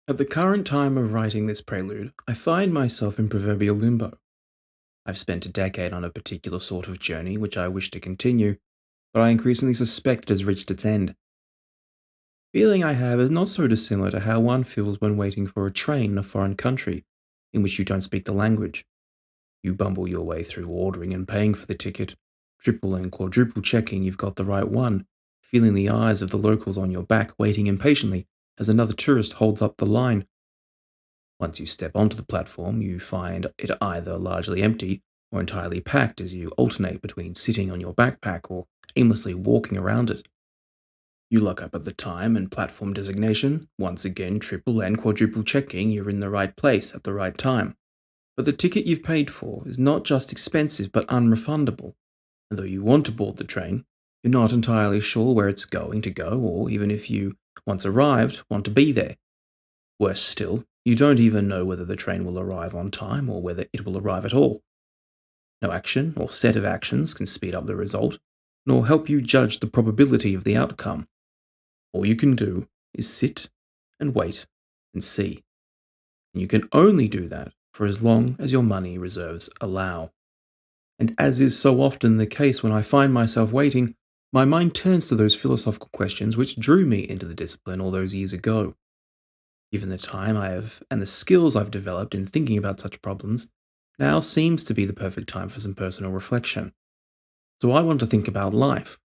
At the current time of writing this prelude, I find myself in proverbial limbo. I've spent a decade on a particular sort of journey which I wish to continue, but I increasingly suspect it has reached its end. Feeling I have is not so dissimilar to how one feels when waiting for a train in a foreign country in which you don't speak the language. You bumble your way through ordering and paying for the ticket, triple and quadruple checking you've got the right one, feeling the eyes of the locals on your back waiting impatiently as another tourist holds up the line. Once you step onto the platform, you find it either largely empty or entirely packed as you alternate between sitting on your backpack or aimlessly walking around it. You look up at the time and platform designation, once again triple and quadruple checking you're in the right place at the right time. But the ticket you've paid for is not just expensive but unrefundable, and though you want to board the train, you're not entirely sure where it's going to go or even if you, once arrived, want to be there. Worse still, you don't even know whether the train will arrive on time or whether it will arrive at all. No action or set of actions can speed up the result, nor help you judge the probability of the outcome. All you can do is sit and wait and see. And you can only do that for as long as your money reserves allow. And as is so often the case when I find myself waiting, my mind turns to those philosophical questions which drew me into the discipline all those years ago. Given the time I have and the skills I've developed in thinking about such problems, now seems to be the perfect time for some personal reflection. So I want to think about life.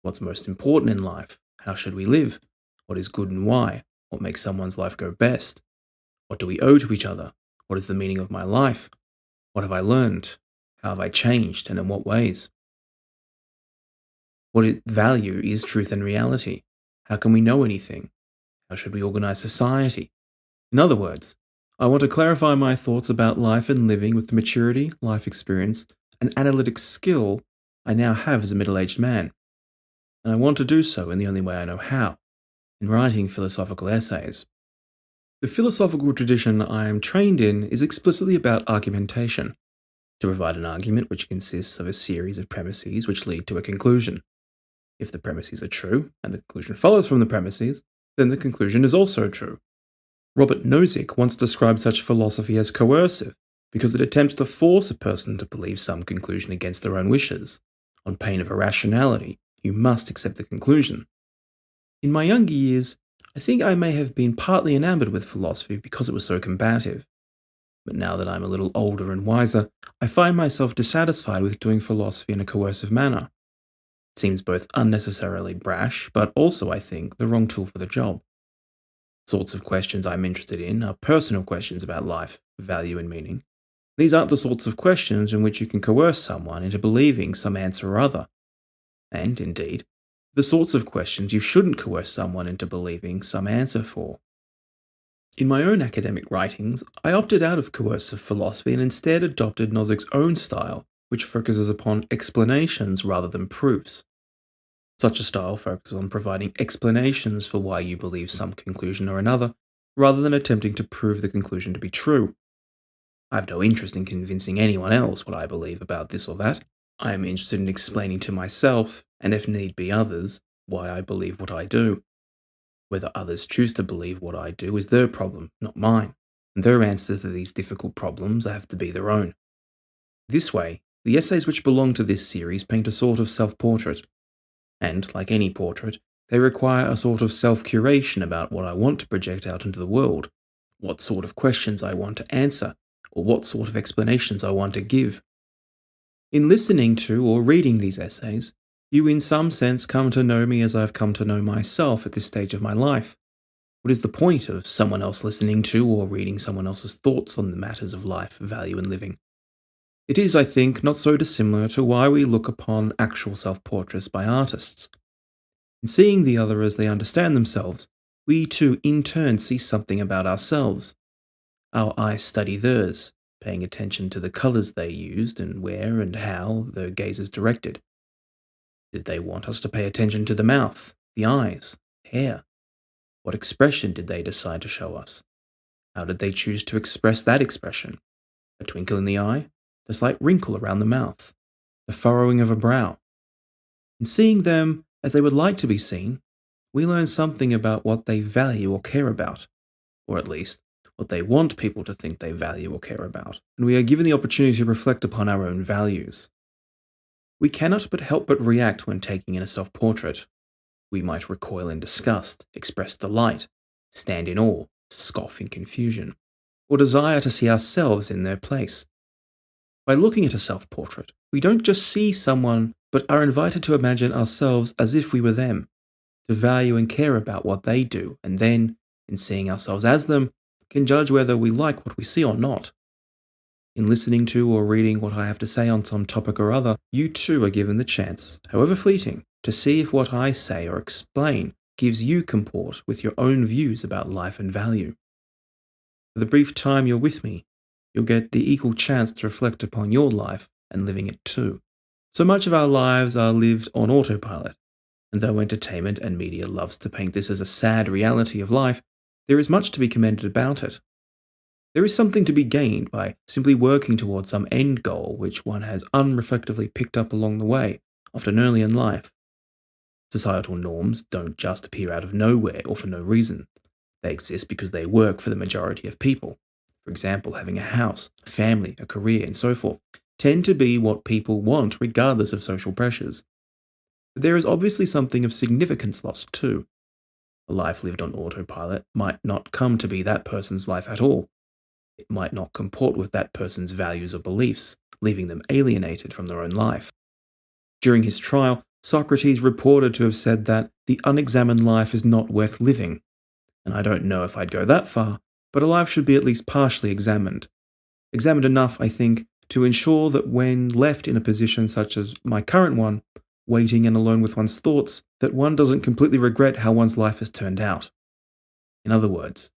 What's most important in life? How should we live? What is good and why? What makes someone's life go best? What do we owe to each other? What is the meaning of my life? What have I learned? How have I changed and in what ways? Value is truth and reality? How can we know anything? How should we organize society? In other words, I want to clarify my thoughts about life and living with the maturity, life experience, and analytic skill I now have as a middle aged man. And I want to do so in the only way I know how, in writing philosophical essays. The philosophical tradition I am trained in is explicitly about argumentation, to provide an argument which consists of a series of premises which lead to a conclusion. If the premises are true, and the conclusion follows from the premises, then the conclusion is also true. Robert Nozick once described such philosophy as coercive, because it attempts to force a person to believe some conclusion against their own wishes. On pain of irrationality, you must accept the conclusion. In my younger years, I think I may have been partly enamored with philosophy because it was so combative. But now that I'm a little older and wiser, I find myself dissatisfied with doing philosophy in a coercive manner. It seems both unnecessarily brash, but also, I think, the wrong tool for the job. Sorts of questions I'm interested in are personal questions about life, value, and meaning. These aren't the sorts of questions in which you can coerce someone into believing some answer or other. And, indeed, the sorts of questions you shouldn't coerce someone into believing some answer for. In my own academic writings, I opted out of coercive philosophy and instead adopted Nozick's own style, which focuses upon explanations rather than proofs. Such a style focuses on providing explanations for why you believe some conclusion or another, rather than attempting to prove the conclusion to be true. I have no interest in convincing anyone else what I believe about this or that. I am interested in explaining to myself, and if need be others, why I believe what I do. Whether others choose to believe what I do is their problem, not mine, and their answers to these difficult problems have to be their own. This way, the essays which belong to this series paint a sort of self-portrait, and, like any portrait, they require a sort of self-curation about what I want to project out into the world, what sort of questions I want to answer, or what sort of explanations I want to give. In listening to or reading these essays, you in some sense come to know me as I've come to know myself at this stage of my life. What is the point of someone else listening to or reading someone else's thoughts on the matters of life, value, and living? It is, I think, not so dissimilar to why we look upon actual self-portraits by artists. In seeing the other as they understand themselves, we too in turn see something about ourselves. Our eyes study theirs, paying attention to the colours they used and where and how their gaze is directed. Did they want us to pay attention to the mouth, the eyes, hair? What expression did they decide to show us? How did they choose to express that expression? A twinkle in the eye? The slight wrinkle around the mouth? The furrowing of a brow? In seeing them as they would like to be seen, we learn something about what they value or care about, or at least what they want people to think they value or care about, and we are given the opportunity to reflect upon our own values. We cannot but help but react when taking in a self-portrait. We might recoil in disgust, express delight, stand in awe, scoff in confusion, or desire to see ourselves in their place. By looking at a self-portrait, we don't just see someone, but are invited to imagine ourselves as if we were them, to value and care about what they do, and then, in seeing ourselves as them, can judge whether we like what we see or not. In listening to or reading what I have to say on some topic or other, you too are given the chance, however fleeting, to see if what I say or explain gives you comport with your own views about life and value. For the brief time you're with me, you'll get the equal chance to reflect upon your life and living it too. So much of our lives are lived on autopilot, and though entertainment and media loves to paint this as a sad reality of life, there is much to be commended about it. There is something to be gained by simply working towards some end goal which one has unreflectively picked up along the way, often early in life. Societal norms don't just appear out of nowhere or for no reason. They exist because they work for the majority of people. For example, having a house, a family, a career, and so forth tend to be what people want regardless of social pressures. But there is obviously something of significance lost too. A life lived on autopilot might not come to be that person's life at all. It might not comport with that person's values or beliefs, leaving them alienated from their own life. During his trial, Socrates reported to have said that the unexamined life is not worth living. And I don't know if I'd go that far, but a life should be at least partially examined. Examined enough, I think, to ensure that when left in a position such as my current one, waiting and alone with one's thoughts, that one doesn't completely regret how one's life has turned out. In other words,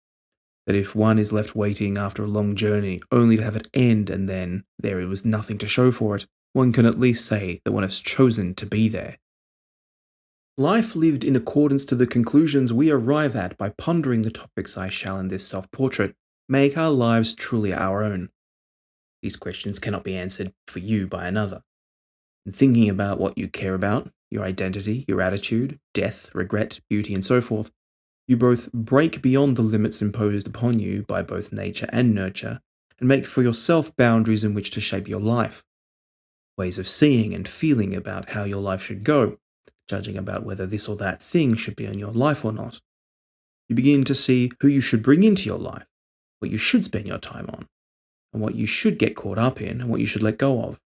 that if one is left waiting after a long journey only to have it end and then there was nothing to show for it, one can at least say that one has chosen to be there. Life lived in accordance to the conclusions we arrive at by pondering the topics I shall in this self-portrait make our lives truly our own. These questions cannot be answered for you by another. In thinking about what you care about, your identity, your attitude, death, regret, beauty, and so forth, you both break beyond the limits imposed upon you by both nature and nurture, and make for yourself boundaries in which to shape your life. Ways of seeing and feeling about how your life should go, judging about whether this or that thing should be in your life or not. You begin to see who you should bring into your life, what you should spend your time on, and what you should get caught up in and what you should let go of.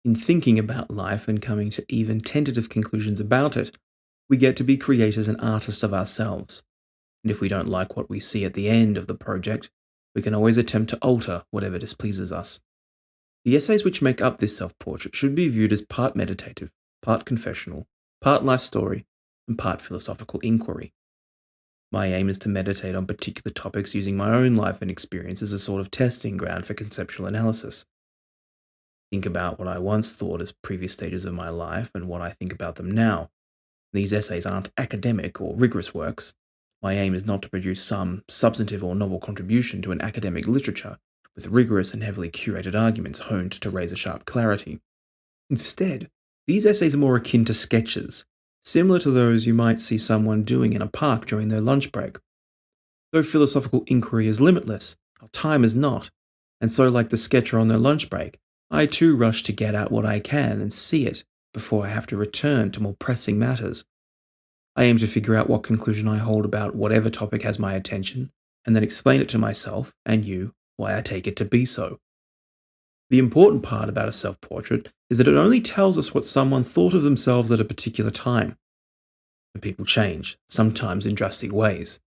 In thinking about life and coming to even tentative conclusions about it, we get to be creators and artists of ourselves. And if we don't like what we see at the end of the project, we can always attempt to alter whatever displeases us. The essays which make up this self-portrait should be viewed as part meditative, part confessional, part life story, and part philosophical inquiry. My aim is to meditate on particular topics using my own life and experience as a sort of testing ground for conceptual analysis. Think about what I once thought as previous stages of my life and what I think about them now. These essays aren't academic or rigorous works. My aim is not to produce some substantive or novel contribution to an academic literature with rigorous and heavily curated arguments honed to razor sharp clarity. Instead, these essays are more akin to sketches, similar to those you might see someone doing in a park during their lunch break. Though philosophical inquiry is limitless, our time is not, and so like the sketcher on their lunch break, I too rush to get out what I can and see it before I have to return to more pressing matters. I aim to figure out what conclusion I hold about whatever topic has my attention, and then explain it to myself and you why I take it to be so. The important part about a self-portrait is that it only tells us what someone thought of themselves at a particular time. But people change, sometimes in drastic ways.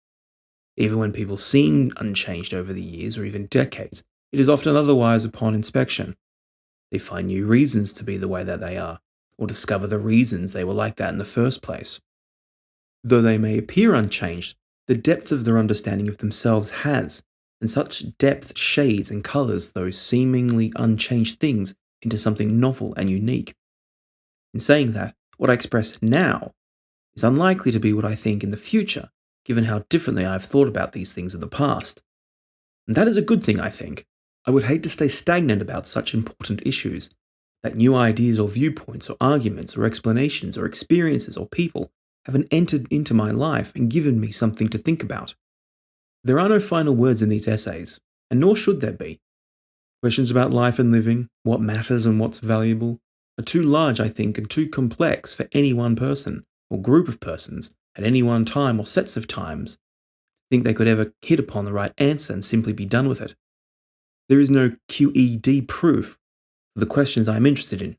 Even when people seem unchanged over the years or even decades, it is often otherwise upon inspection. They find new reasons to be the way that they are, or discover the reasons they were like that in the first place. Though they may appear unchanged, the depth of their understanding of themselves has, and such depth shades and colours those seemingly unchanged things into something novel and unique. In saying that, what I express now is unlikely to be what I think in the future, given how differently I have thought about these things in the past. And that is a good thing, I think. I would hate to stay stagnant about such important issues, that new ideas or viewpoints or arguments or explanations or experiences or people haven't entered into my life and given me something to think about. There are no final words in these essays, and nor should there be. Questions about life and living, what matters and what's valuable, are too large, I think, and too complex for any one person or group of persons at any one time or sets of times to think they could ever hit upon the right answer and simply be done with it. There is no QED proof for the questions I am interested in.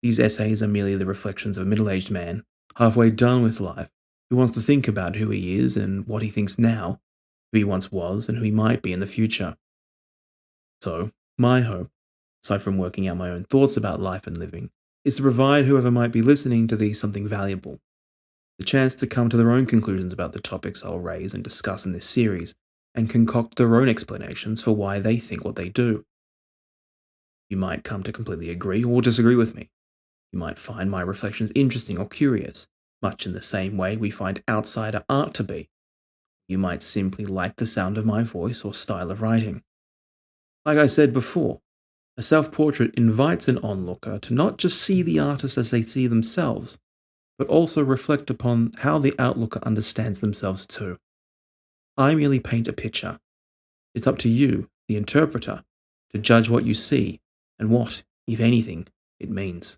These essays are merely the reflections of a middle-aged man, halfway done with life, who wants to think about who he is and what he thinks now, who he once was and who he might be in the future. So, my hope, aside from working out my own thoughts about life and living, is to provide whoever might be listening to these something valuable. The chance to come to their own conclusions about the topics I'll raise and discuss in this series, and concoct their own explanations for why they think what they do. You might come to completely agree or disagree with me. You might find my reflections interesting or curious, much in the same way we find outsider art to be. You might simply like the sound of my voice or style of writing. Like I said before, a self-portrait invites an onlooker to not just see the artist as they see themselves, but also reflect upon how the outlooker understands themselves too. I merely paint a picture. It's up to you, the interpreter, to judge what you see and what, if anything, it means.